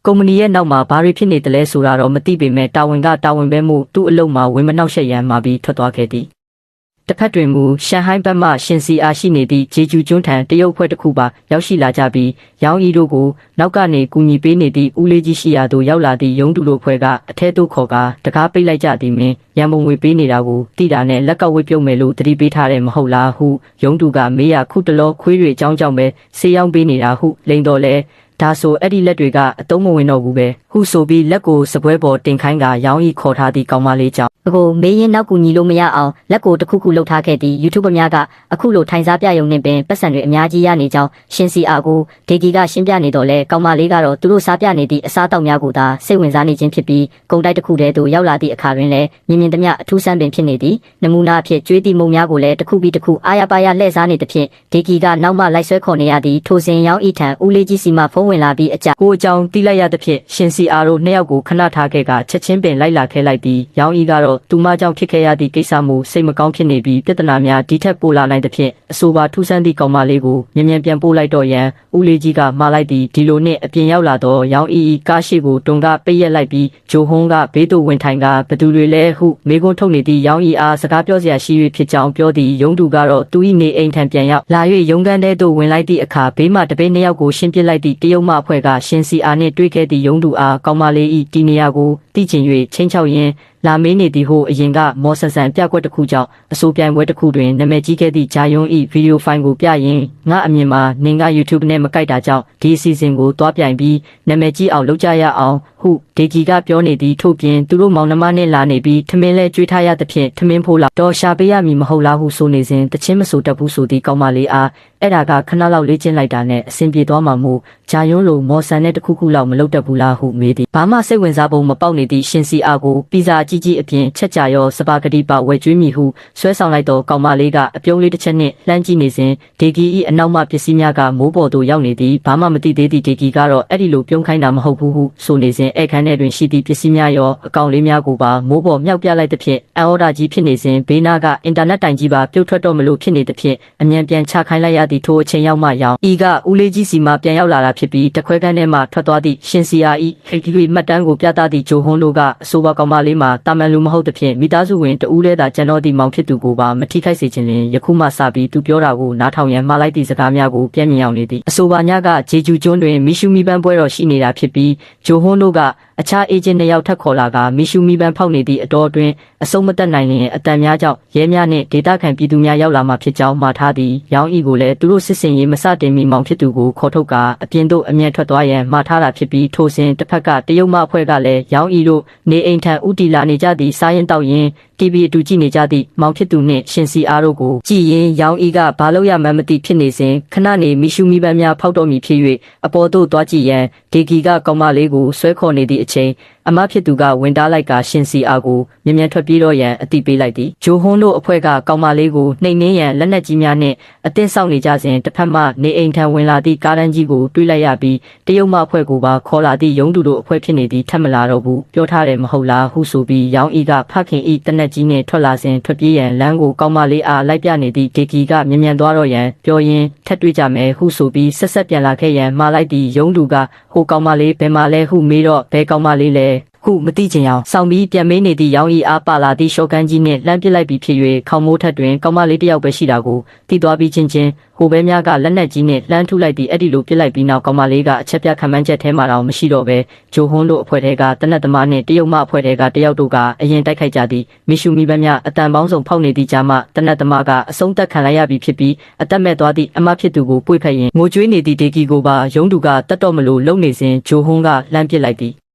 ကုမ္ပဏီရဲ့နောက်မှာဘာတွေဖြစ်နေတယ်လဲဆိုတာတော့မသိပေမဲ့တာဝန်ပဲမှုသူ့အလုပ်မှာဝင်မနှောက်ယှက်ရန်မှာပြီးထွက်သွားခဲ့သည်တစ်ဖက်တွင်မူရှန်ဟိုင်းဘက်မှရှင်စီအားရှိနေသည့်ဂျေဂျူကျွန်းထံတရုတ်ဖွဲ့တစ်ခုပါရောက်ရှိလာကြပြီးရောင်းဤတို့ကိုနောက်ကနေကူညီပေးနေသည့်ဦးလေးကြီးရှိရာသို့ရောက်လာသည့်ရုံးတူတို့ဖွဲ့ကအထဲသို့ခေါ်ကာတကားပိတ်လိုက်ကြသည်မင်းရန်ပုံငွေပေးနေတာကိုတိတာနဲ့လက်ကဝေးပြုတ်မယ်လို့တတိပေးထားတယ်မဟုတ်လားဟုရုံးတူကမေးရခုတလောခွေးတွေအကြောင်းကြောင့်ပဲဆေးရောင်းပေးနေတာဟုလိန်တော်လဲဒါဆိုအဲ့ဒီလက်တွေကအတုံးမဝင်တော့ဘူးပဲဟုဆိုပြီးလက်ကိုစပွဲပေါ်တင်ခိုင်းကရောင်းဤခေါ်ထားသည့်ကောင်မလေးကြောင့်အခုမေးရင်နောက်ကူညီလို့မရအောင်လက်ကိုတစ်ခုခုလှုပ်ထားခဲ့သည် YouTube များကအခုလိုထိုင်စားပြရုံနဲ့ပင်ပတ်စံတွေအများကြီးရနေကြောင်းရှင်စီအားကိုဒေဂီကရှင်းပြနေတော့လဲကောင်မလေးကတော့သူတို့စားပြနေသည့်အစားတောက်များကိုသာစိတ်ဝင်စားနေခြင်းဖြစ်ပြီးဂုံတိုက်တစ်ခုတည်းသို့ရောက်လာသည့်အခါတွင်လည်းမြင်သမျှအထူးဆန်းပင်ဖြစ်နေသည်နမူနာအဖြစ်ကျွေးသည့်မုံများကိုလည်းတစ်ခုပြီးတစ်ခုအာရပါရလှည့်စားနေသဖြင့်ဒေဂီကနောက်မှလိုက်ဆွဲခေါ်နေရသည့်ထိုစဉ်ရောင်းဤထံဦးလေးကြီးစီမှဖုံးဝင်လာပြီးအကြကိုအကြောင်းတီးလိုက်ရသဖြင့်ရှင်စီအားတို့နှစ်ယောက်ကိုခဏထားခဲ့ကချက်ချင်းပင်လိုက်လာခဲ့လိုက်ပြီးရောင်းဤကတော့သူမကြောင့်ဖြစ်ခဲ့ရသည့်ကိစ္စမျိုးစိတ်မကောင်းဖြစ်နေပြီးပြဿနာများဒီထက်ပိုလာနိုင်သဖြင့်အဆိုပါထူးဆန်းသည့်ကောင်မလေးကိုမြန်ပြန်ပို့လိုက်တော့ရန်ဦးလေးကြီးကမှားလိုက်သည်ဒီလိုနဲ့အပြင်ရောက်လာတော့ရောင်းဤကားရှိကိုတုံကပိတ်ရက်လိုက်ပြီးဂျိုဟွန်းကဘေးသို့ဝင်ထိုင်ကဘသူတွေလဲဟုမေကွန်းထုတ်နေသည့်ရောင်းဤအားစကားပြောစရာရှိ၍ဖြစ်ကြောင်းပြောသည်ရုံးသူကတော့သူ၏နေအိမ်ထံပြန်ရောက်လာ၍ရုံးခန်းထဲသို့ဝင်လိုက်သည့်အခါဘေးမှတပည့်နှစ်ယောက်ကိုရှင်းပစ်လိုက်သည့်တရုတ်မအဖွဲ့ကရှင်စီအားနှင့်တွေ့ခဲ့သည့်ရုံးသူအားကောင်မလေး၏တီနေယာကိုတိကျင်၍ချင်းချောက်ရင်းလာမေးနေသည်ဟုအရင်ကမော်ဆန်ဆန်ပြကွက်တစ်ခုကြောင့်အစိုးပြိုင်ပွဲတစ်ခုတွင်နာမည်ကြီးခဲ့သည့်ဂျာယွန်း၏ဗီဒီယိုဖိုင်ကိုပြရင်ငါအမြင်မှာနင်က YouTube နဲ့မကိုက်တာကြောင့်ဒီအစီအစဉ်ကိုတွားပြိုင်ပြီးနာမည်ကြီးအောင်လုပ်ကြရအောင်ဟုဒေဂျီကပြောနေသည်ထို့ပြင်သူတို့မောင်နှမနဲ့လာနေပြီးထမင်းလဲကျွေးထားရသဖြင့်ထမင်းဖိုးလာတော့ရှာပေးရမည်မဟုတ်လားဟုဆိုနေစဉ်တချင်းမဆိုတတ်ဘူးဆိုသည့်ကောင်မလေးအားအဲ့ဒါကခဏလောက်လေ့ကျင့်လိုက်တာနဲ့အဆင်ပြေသွားမှာမို့ဂျာယွန်းလိုမော်ဆန်နဲ့တခုခုလောက်မလုပ်တတ်ဘူးလားဟုမေးသည်ဘာမှစိတ်ဝင်စားပုံမပေါက်နေသည့်ရှင်စီအားကိုပီဇာကြီးအပြင်ချက်ကြရောစပါဂတီပါဝယ်ကျွေးမည်ဟုဆွဲဆောင်လိုက်တော့ကောင်မလေးကအပြုံးလေးတစ်ချက်နှင့်လှမ်းကြည့်နေစဉ်ဒေဂီ၏အနောက်မှပစ္စည်းများကမိုးပေါ်သို့ရောက်နေသည်ဘာမှမသိသေးသည့်ဒေဂီကတော့အဲ့ဒီလိုပြုံးခိုင်းတာမဟုတ်ဘူးဟုဆိုနေစဉ်အခန်းထဲတွင်ရှိသည့်ပစ္စည်းများရောအကောင်လေးများကိုပါမိုးပေါ်မြောက်ပြလိုက်သဖြင့်အန်အော်ဒါကြီးဖြစ်နေစဉ်ဘေးနာကအင်တာနက်တိုင်ကြီးပါပြုတ်ထွက်တော့မလို့ဖြစ်နေသဖြင့်အမြန်ပြန်ချခိုင်းလိုက်ရသည့်ထိုအချိန်ရောက်မှရောင်ဤကဦးလေးကြီးစီမှပြန်ရောက်လာတာဖြစ်ပြီးတခွဲခန်းထဲမှထွက်သွားသည့်ရှင်စီယာ၏ဟိတ်ကလေးမှတ်တမ်းကိုပြသသည့်ဂျိုဟွန်းတို့ကအဆိုပါကောင်မလေးမှာတာမန်လူမဟုတ်သဖြင့်မိသားစုဝင်တဦးလဲသာကျန်တော့သည့်မောင်ဖြစ်သူကိုပါမထိခိုက်စေခြင်းလင်ယခုမှစပြီးသူပြောတာကိုနားထောင်ရန်မှားလိုက်သည့်စကားများကိုပြန်မြင်အောင်နေသည်အဆိုပါညကဂျေဂျူကျွန်းတွင်မီရှူမီပန်းပွဲတော်ရှိနေတာဖြစ်ပြီးဂျိုဟွန်းတို့ကအခြားအေဂျင့်နှစ်ယောက်ထပ်ခေါ်လာကမီရှူမီပန်းဖောက်နေသည့်အတော်အတွင်းအဆုံးမသက်နိုင်ရင်အတန်များကြောင့်ရဲများနှင့်ဒေသခံပြည်သူများရောက်လာမှဖြစ်ကြောင်းမှာထားသည်ရောင်းဤကိုလည်းသူတို့စစ်စင်ရေးမစတင်မီမောင်ဖြစ်သူကိုခေါ်ထုတ်ကအပြင်သို့အမြန်ထွက်သွားရန်မှာထားတာဖြစ်ပြီးထိုစဉ်တစ်ဖက်ကတရုတ်မအဖွဲ့ကလည်းရောင်းဤတို့နေအိမ်ထံဥတီလာနေကြသည့်စားရင်တောက်ရင်TV အတူကြည့်နေကြသည့်မောင်ဖြစ်သူနှင့်ရှင်စီအားတို့ကိုကြည်ရင်ရောင်းဤကဘာလို့ရမှန်းမသိဖြစ်နေစဉ်ခဏနေမီရှူမီပန်းများဖောက်တော်မူဖြစ်၍အပေါ်သို့သွားကြည့်ရန်ဒေဂီကကောင်မလေးကိုဆွဲခေါ်နေသည့်အချိန်အမဖြစ်သူကဝင်တားလိုက်ကရှင်စီအားကိုမြန်ထွက်ပြေးတော့ရန်အတိပေးလိုက်သည်ဂျိုဟွန်းတို့အဖွဲ့ကကောင်မလေးကိုနှိမ်နှင်းရန်လက်နက်ကြီးများနှင့်အသင်းဆောက်နေကြစဉ်တစ်ဖက်မှနေအိမ်ထံဝင်လာသည့်ကားတန်းကြီးကိုတွေးလိုက်ရပြီးတရုတ်မအဖွဲ့ကိုပါခေါ်လာသည့်ရုံးသူတို့အဖွဲ့ဖြစ်နေသည်ထပ်မလာတော့ဘူးပြောထားတယ်မဟုတ်လားဟုဆိုပြီးရောင်းဤကဖခင်ဤတနက်ကြီးနှင့်ထွက်လာစဉ်ထွက်ပြေးရန်လမ်းကိုကောင်မလေးအားလိုက်ပြနေသည့်ဒေဂီကမြန်သွားတော့ရန်ပြောရင်းထပ်တွေ့ကြမယ်ဟုဆိုပြီးဆက်ပြန်လာခဲ့ရန်မှားလိုက်သည့်ရုံးသူကဟိုကောင်မလေးဘယ်မှာလဲဟုမေးတော့ဘယ်ကောင်မလေးလဲဟုမသိချင်အောင်စောင့်ပြီးပြန်မေးနေသည့်ရောင်းဤအားပါလာသည့်ရှော့ကန်ကြီးနှင့်လှမ်းပစ်လိုက်ပြီးဖြစ်၍ခေါင်းမိုးထက်တွင်ကောင်မလေးတစ်ယောက်ပဲရှိတာကိုသိသွားပြီးချင်းဟိုဘဲများကလက်နက်ကြီးနှင့်လှမ်းထုလိုက်သည့်အဲ့ဒီလိုပစ်လိုက်ပြီးနောက်ကောင်မလေးကအချက်ပြခံမှန်းချက်ထဲမှာတော့မရှိတော့ပဲဂျိုဟွန်းတို့အဖွဲ့ထဲကတနက်သမားနှင့်တရုတ်မအဖွဲ့ထဲကတယောက်တို့ကအရင်တိုက်ခိုက်ကြသည်မီရှူမီပန်းများအတန်ပေါင်းစုံဖောက်နေသည့်ကြားမှတနက်သမားကအဆုံးသက်ခံလိုက်ရပြီးဖြစ်ပြီးအသက်မဲ့သွားသည့်အမဖြစ်သူကိုပွေဖက်ရင်ငိုကြွေးနေသည့်ဒေဂီကိုပါရုံးသူကတတ်တော့မလို့လုံနေစဉ်ဂျိုဟွန်းကလှမ်းပစ်လိုက်သည်